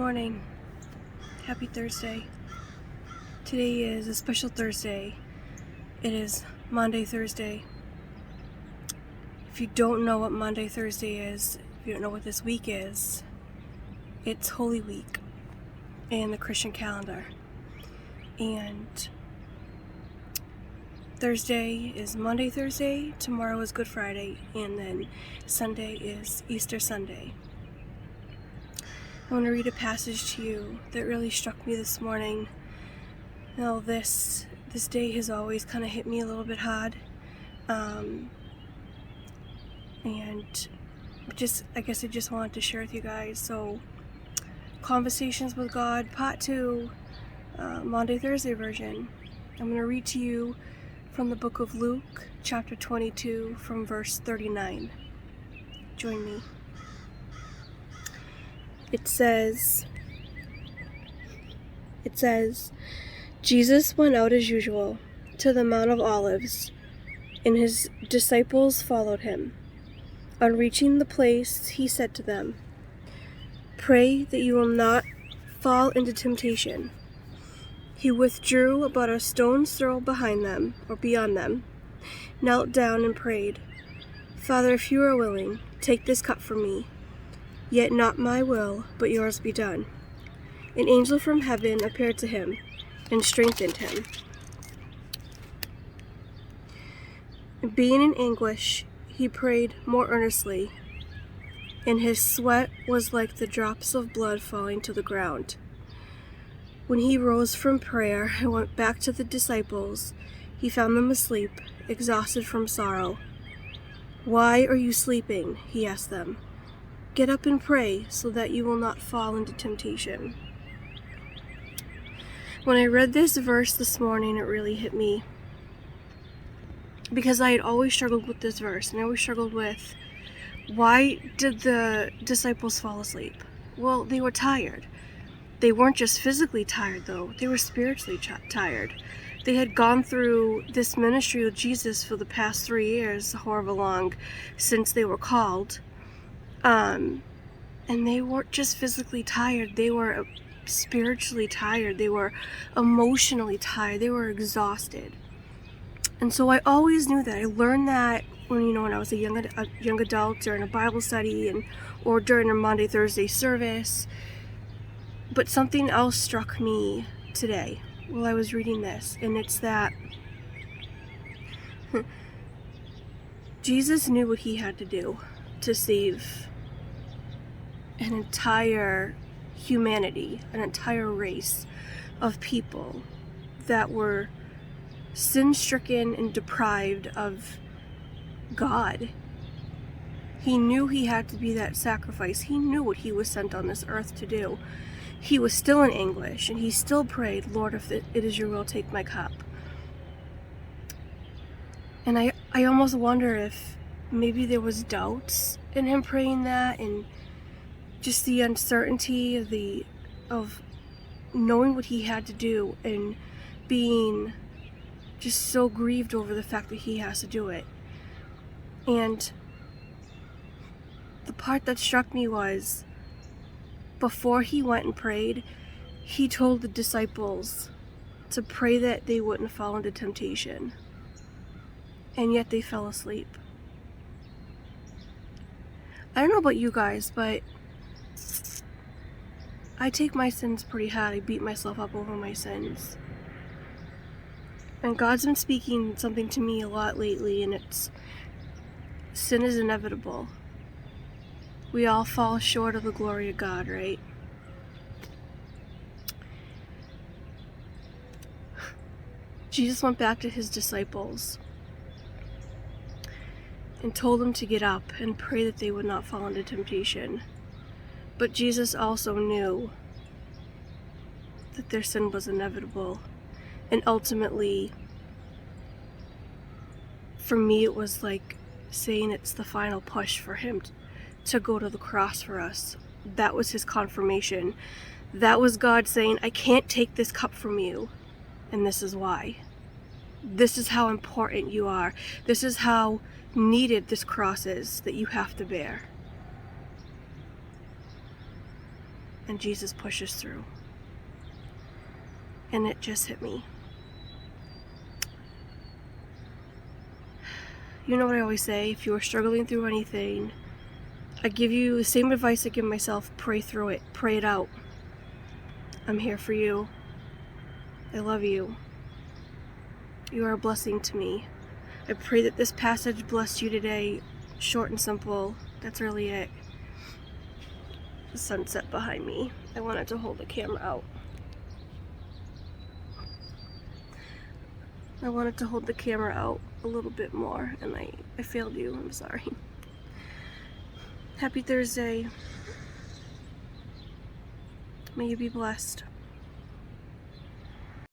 morning. Happy Thursday. Today is a special Thursday. It is Maunday Thursday. If you don't know what Maunday Thursday is, if you don't know what this week is, it's Holy Week in the Christian calendar. And Thursday is Maunday Thursday, tomorrow is Good Friday, and then Sunday is Easter Sunday. I want to read a passage to you that really struck me this morning. Now, this day has always kind of hit me a little bit hard, and I guess I just wanted to share with you guys. So, Conversations with God, Part 2, Maunday Thursday version. I'm going to read to you from the book of Luke, chapter 22, from verse 39. Join me. It says, Jesus went out as usual to the Mount of Olives, and his disciples followed him. On reaching the place, he said to them, "Pray that you will not fall into temptation." He withdrew about a stone's throw behind them, or beyond them, knelt down and prayed, "Father, if you are willing, take this cup from me. Yet not my will, but yours be done." An angel from heaven appeared to him and strengthened him. Being in anguish, he prayed more earnestly, and his sweat was like the drops of blood falling to the ground. When he rose from prayer and went back to the disciples, he found them asleep, exhausted from sorrow. "Why are you sleeping?" he asked them. "Get up and pray so that you will not fall into temptation." When I read this verse this morning, it really hit me, because I had always struggled with this verse, and I always struggled with, why did the disciples fall asleep? Well, they were tired. They weren't just physically tired, though. They were spiritually tired. They had gone through this ministry with Jesus for the past 3 years, however long, since they were called. And they weren't just physically tired. They were spiritually tired. They were emotionally tired. They were exhausted. And so I always knew that. I learned that when I was a young adult during a Bible study or during a Maunday Thursday service. But something else struck me today while I was reading this, and it's that Jesus knew what he had to do to save an entire humanity, an entire race of people that were sin-stricken and deprived of God. He knew he had to be that sacrifice. He knew what he was sent on this earth to do. He was still in anguish, and he still prayed, "Lord, if it is your will, take my cup." And I almost wonder if maybe there was doubts in him praying that, and just the uncertainty of knowing what he had to do and being just so grieved over the fact that he has to do it. And the part that struck me was, before he went and prayed, he told the disciples to pray that they wouldn't fall into temptation. And yet they fell asleep. I don't know about you guys, but I take my sins pretty hard. I beat myself up over my sins. And God's been speaking something to me a lot lately, and it's, sin is inevitable. We all fall short of the glory of God, right? Jesus went back to his disciples and told them to get up and pray that they would not fall into temptation. But Jesus also knew that their sin was inevitable. And ultimately, for me, it was like saying it's the final push for him to go to the cross for us. That was his confirmation. That was God saying, "I can't take this cup from you, and this is why. This is how important you are. This is how needed this cross is that you have to bear." and Jesus pushes through. And it just hit me. You know what I always say, if you are struggling through anything, I give you the same advice I give myself: pray through it, pray it out. I'm here for you. I love you. You are a blessing to me. I pray that this passage blessed you today. Short and simple, that's really it. The sunset behind me. I wanted to hold the camera out. I wanted to hold the camera out a little bit more, and I failed you. I'm sorry. Happy Thursday. May you be blessed.